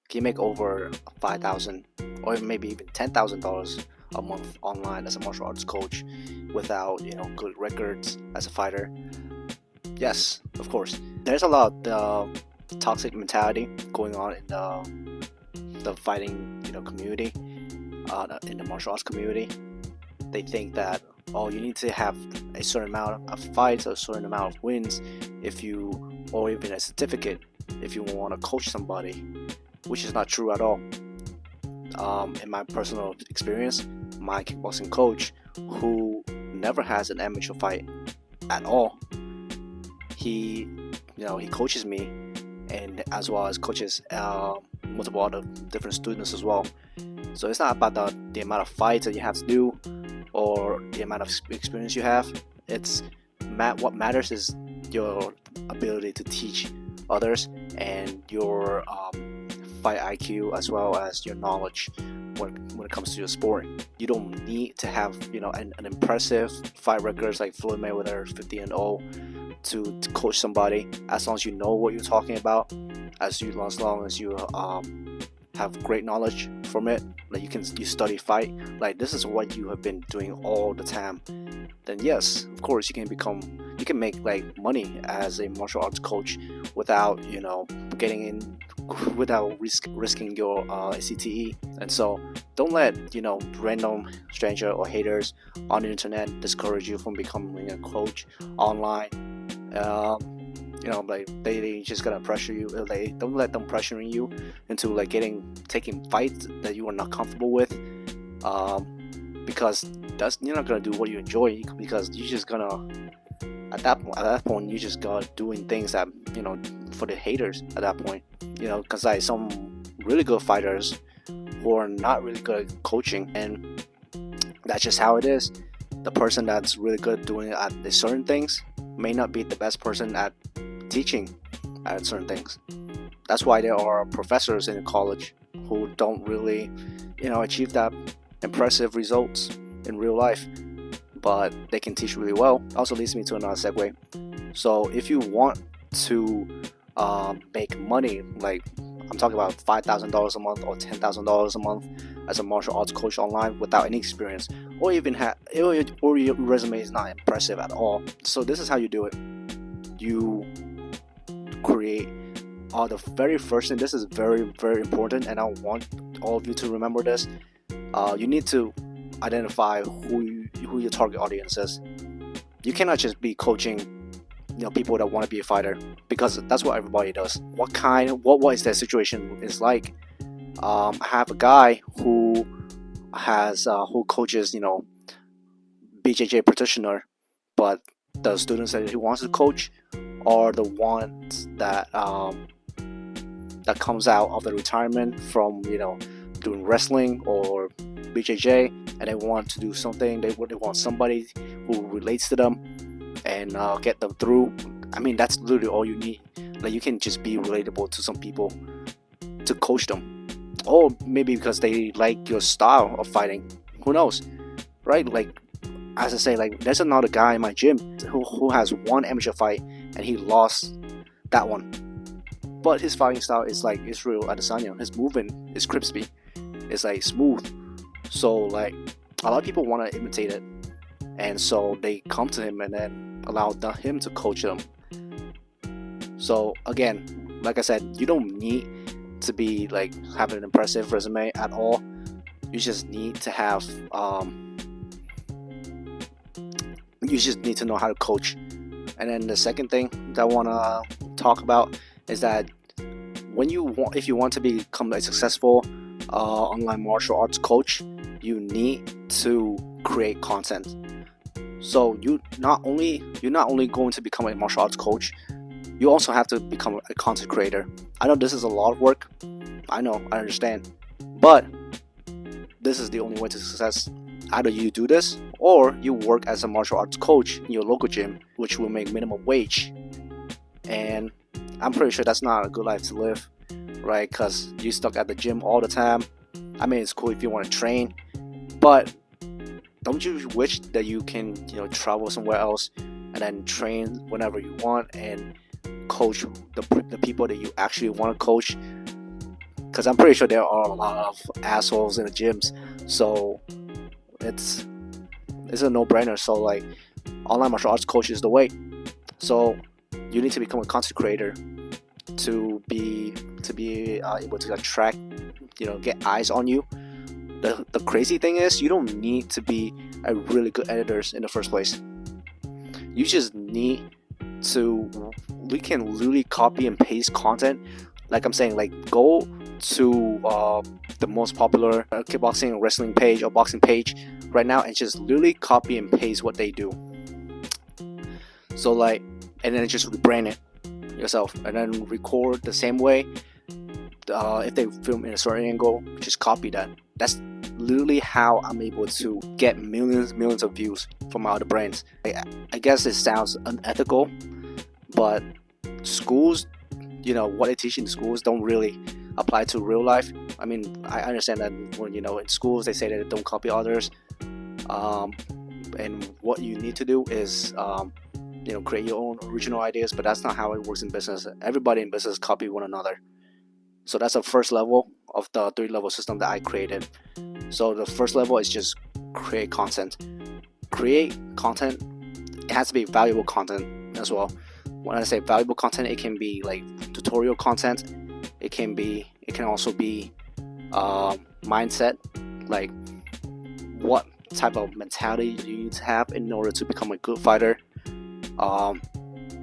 can make over 5,000 or maybe even $10,000 a month online as a martial arts coach without good records as a fighter? Yes, of course. There's a lot of toxic mentality going on in the fighting community, in the martial arts community. They think that, oh, you need to have a certain amount of fights, a certain amount of wins, if you or even a certificate if you want to coach somebody, which is not true at all. In my personal experience, my kickboxing coach, who never has an amateur fight at all, he he coaches me, and as well as coaches multiple other different students as well. So it's not about the amount of fights that you have to do or the amount of experience you have. It's what matters is your ability to teach others and your fight IQ, as well as your knowledge when it comes to your sport. You don't need to have an impressive fight records like Floyd Mayweather 50-0 to coach somebody. As long as you know what you're talking about, as long as you have great knowledge from it, like you study fight, like this is what you have been doing all the time, then yes, of course you can make like money as a martial arts coach without getting in, without risking your CTE. And so don't let random stranger or haters on the internet discourage you from becoming a coach online. Like they just gonna pressure you. Like, don't let them pressuring you into like taking fights that you are not comfortable with, because you're not gonna do what you enjoy, because you're just gonna at that point you just got doing things that for the haters at that point. Because like some really good fighters who are not really good at coaching, and that's just how it is. The person that's really good doing it at the certain things may not be the best person at teaching at certain things. That's why there are professors in college who don't really achieve that impressive results in real life, but they can teach really well. Also leads me to another segue. So if you want to make money, like I'm talking about $5,000 a month or $10,000 a month as a martial arts coach online without any experience, or even or your resume is not impressive at all. So this is how you do it. You create the very first thing. This is very, very important, and I want all of you to remember this. You need to identify who your target audience is. You cannot just be coaching people that want to be a fighter, because that's what everybody does. What is their situation is like. I have a guy who coaches BJJ practitioner, but the students that he wants to coach are the ones that comes out of the retirement from doing wrestling or BJJ, and they want to do something. They want somebody who relates to them and get them through. I mean, that's literally all you need. Like, you can just be relatable to some people to coach them, or maybe because they like your style of fighting. Who knows, right? Like, as I say, like there's another guy in my gym who has one amateur fight and he lost that one, but his fighting style is like Israel Adesanya. His movement is crispy, it's like smooth. So like a lot of people want to imitate it, and so they come to him and then allow him to coach them. So again, like I said, you don't need to be like having an impressive resume at all. You just need to have you just need to know how to coach. And then the second thing that I want to talk about is that if you want to become a successful online martial arts coach, you need to create content. So you're not only going to become a martial arts coach, you also have to become a content creator. I know this is a lot of work. I understand, but this is the only way to success. Either you do this, or you work as a martial arts coach in your local gym, which will make minimum wage. And I'm pretty sure that's not a good life to live, right? Because you're stuck at the gym all the time. I mean, it's cool if you want to train, but don't you wish that you can, travel somewhere else and then train whenever you want and coach the people that you actually want to coach? because I'm pretty sure there are a lot of assholes in the gyms. So it's a no-brainer. So like, online martial arts coach is the way. So you need to become a content creator to be able to attract, get eyes on you. The crazy thing is, you don't need to be a really good editor in the first place. You just need to, we can literally copy and paste content. Like I'm saying, like, go to the most popular kickboxing and wrestling page or boxing page right now and just literally copy and paste what they do. So like, and then just rebrand it yourself and then record the same way. If they film in a certain angle, just copy that. That's literally how I'm able to get millions of views from my other brands. I guess it sounds unethical, but schools, what they teach in the schools don't really apply to real life. I mean, I understand that when, in schools they say that they don't copy others, and what you need to do is create your own original ideas, but that's not how it works in business. Everybody in business copy one another. So that's the first level of the 3-level system that I created. So the first level is just create content. Create content. It has to be valuable content as well. When I say valuable content, it can be like tutorial content. It can also be mindset, like what type of mentality do you need to have in order to become a good fighter.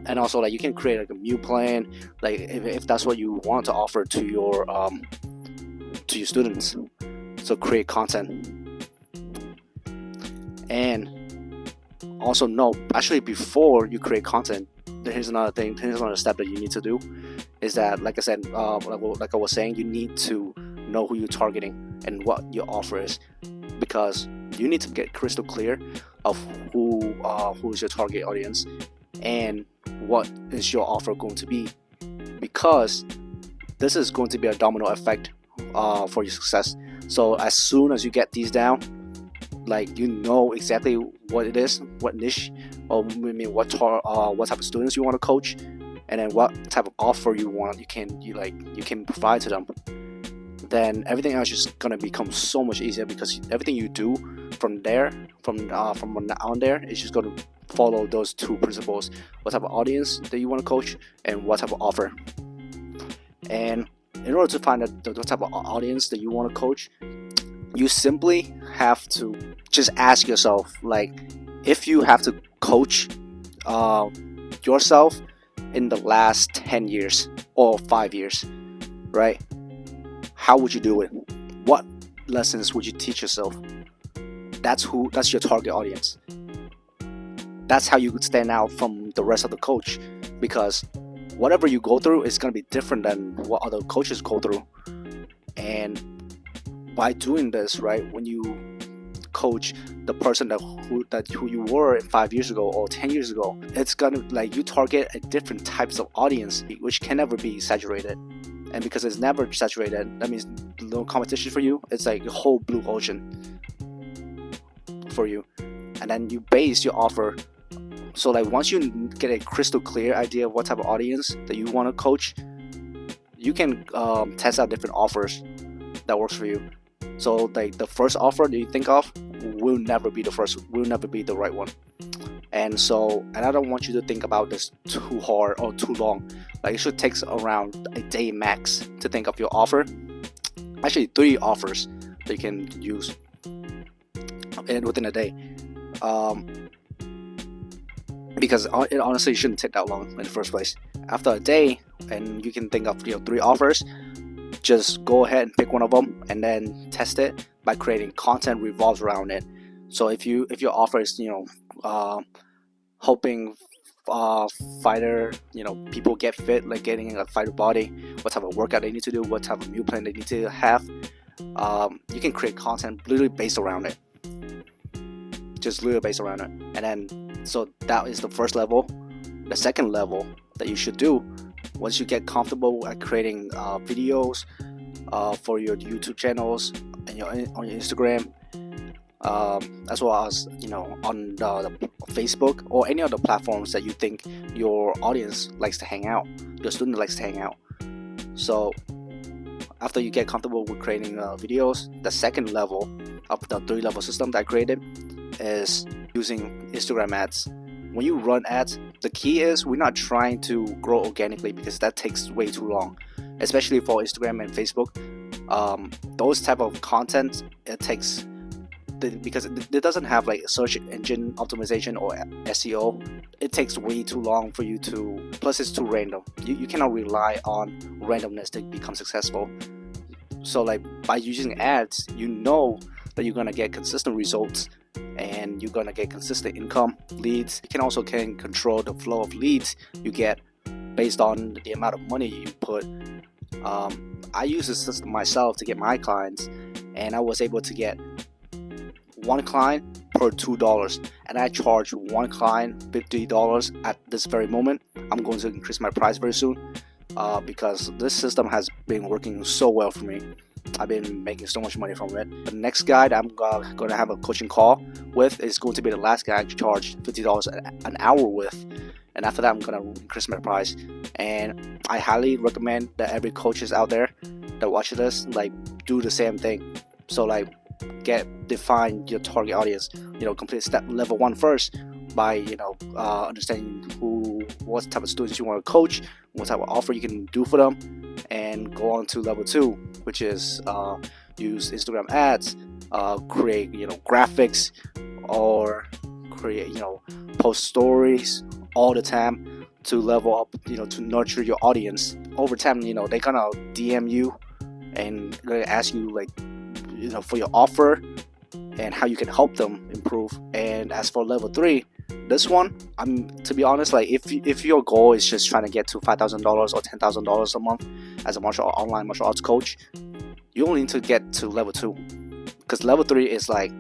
And also, like, you can create like a meal plan, like if that's what you want to offer to your students. So create content. And also, actually, before you create content, here's another step that you need to do, is that, like I said, like I was saying, you need to know who you're targeting and what your offer is, because you need to get crystal clear of who is your target audience and what is your offer going to be, because this is going to be a domino effect for your success. So as soon as you get these down, like, exactly what it is, what niche, or what type of students you want to coach, and then what type of offer you can provide to them, then everything else is gonna become so much easier, because everything you do from on there is just gonna follow those two principles: what type of audience that you want to coach and what type of offer. And in order to find the type of audience that you want to coach, you simply have to just ask yourself, like, if you have to coach yourself in the last 10 years or 5 years, right? How would you do it? What lessons would you teach yourself? That's your target audience. That's how you could stand out from the rest of the coach, because whatever you go through is going to be different than what other coaches go through. And by doing this, right, when you coach the person who you were 5 years ago or 10 years ago, it's gonna, like, you target a different types of audience, which can never be saturated. And because it's never saturated, that means no competition for you. It's like a whole blue ocean for you. And then you base your offer. So like, once you get a crystal clear idea of what type of audience that you want to coach, you can test out different offers that works for you. So like, the first offer that you think of will never be the right one. And I don't want you to think about this too hard or too long. Like, it should take around a day max to think of your offer. Actually, 3 offers that you can use within a day. Because it honestly shouldn't take that long in the first place. After a day, and you can think of 3 offers, just go ahead and pick one of them and then test it by creating content revolves around it. So if your offer is helping fighter, people get fit, like getting a fighter body, what type of workout they need to do, what type of meal plan they need to have, you can create content literally based around it. Just literally based around it. And then, so that is the first level. The second level that you should do, once you get comfortable at creating videos for your YouTube channels and on your Instagram, as well as on the Facebook or any other platforms that you think your audience likes to hang out, your student likes to hang out. So after you get comfortable with creating videos, the second level of the 3-level system that I created is using Instagram ads. When you run ads, the key is we're not trying to grow organically, because that takes way too long, especially for Instagram and Facebook. Those type of content, it takes, because it doesn't have like search engine optimization or SEO, it takes way too long for you to, plus it's too random. You cannot rely on randomness to become successful. So like by using ads, you know that you're gonna get consistent results and you're gonna get consistent income, leads. You also can control the flow of leads you get based on the amount of money you put. I use this system myself to get my clients, and I was able to get one client per $2, and I charge one client $50 at this very moment. I'm going to increase my price very soon because this system has been working so well for me. I've been making so much money from it. The next guy that I'm going to have a coaching call with is going to be the last guy I charge $50 an hour with, and after that I'm going to increase my price. And I highly recommend that every coaches out there that watch this, like, do the same thing. So like define your target audience, complete step level 1 first by understanding what type of students you want to coach, what type of offer you can do for them, and go on to level 2, which is use Instagram ads, create graphics, or create post stories all the time to level up, to nurture your audience. Over time, they're gonna DM you and gonna ask you like for your offer and how you can help them improve. And as for level 3, this one, to be honest, like if your goal is just trying to get to $5,000 or $10,000 a month as a online martial arts coach, you only need to get to level 2, because level 3 is like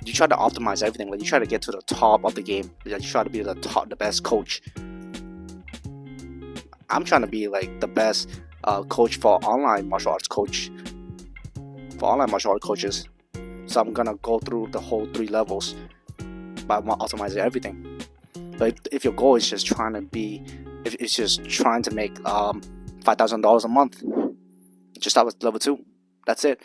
you try to optimize everything. Like you try to get to the top of the game. You try to be the best coach. I'm trying to be like the best coach for online martial arts coaches. So I'm gonna go through the whole 3 levels by optimizing everything. But if your goal is just trying to make $5,000 a month, just start with level 2. That's it.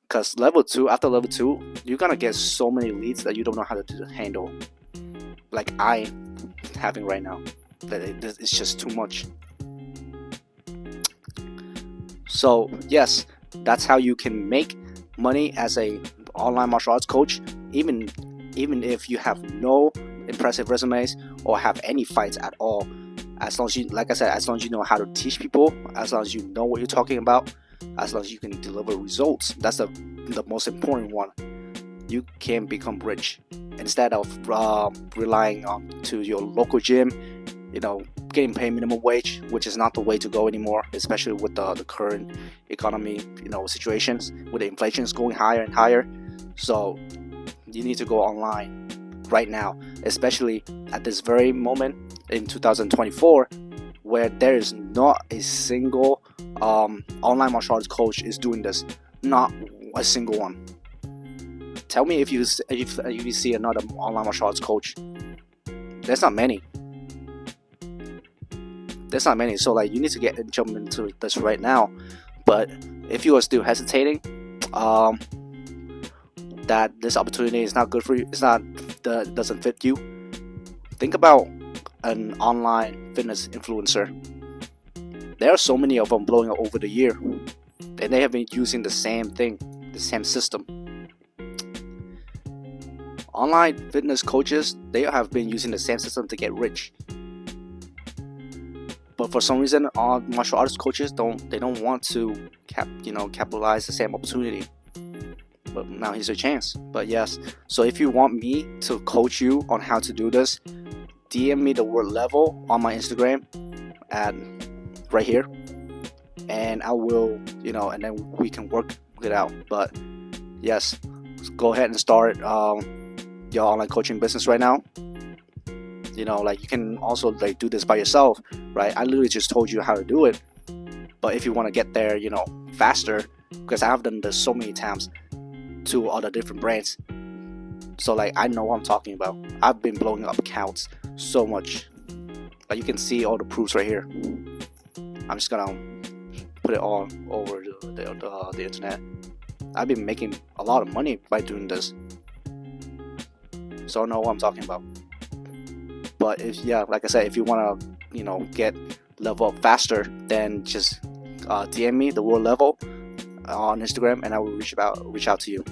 Because after level 2, you're gonna get so many leads that you don't know how to handle. Like I'm having right now, that it's just too much. So yes, that's how you can make money as a online martial arts coach, even if you have no impressive resumes or have any fights at all. As long as you, like I said, as long as you know how to teach people, as long as you know what you're talking about, as long as you can deliver results, that's the most important one. You can become rich instead of relying on to your local gym, getting paid minimum wage, which is not the way to go anymore, especially with the current economy, situations with the inflation is going higher and higher. So you need to go online right now, especially at this very moment in 2024, where there is not a single online martial arts coach is doing this. Not a single one. Tell me if you see another online martial arts coach. There's not many. So like you need to jump into this right now. But if you are still hesitating, that this opportunity is not good for you, doesn't fit you, think about an online fitness influencer. There are so many of them blowing up over the year, and they have been using the same thing, the same system. Online fitness coaches, they have been using the same system to get rich. But for some reason, martial arts coaches don't want to capitalize the same opportunity. But now here's your chance. But yes, so if you want me to coach you on how to do this, DM me the word level on my Instagram at right here, and I will, and then we can work it out. But yes, go ahead and start your online coaching business right now. Like you can also like do this by yourself, right? I literally just told you how to do it. But if you want to get there, faster, because I have done this so many times to other different brands. So like I know what I'm talking about. I've been blowing up accounts so much. Like you can see all the proofs right here. I'm just gonna put it all over the internet. I've been making a lot of money by doing this, so I know what I'm talking about. But like I said, if you want to get level up faster, then just DM me the word level on Instagram, and I will reach out to you.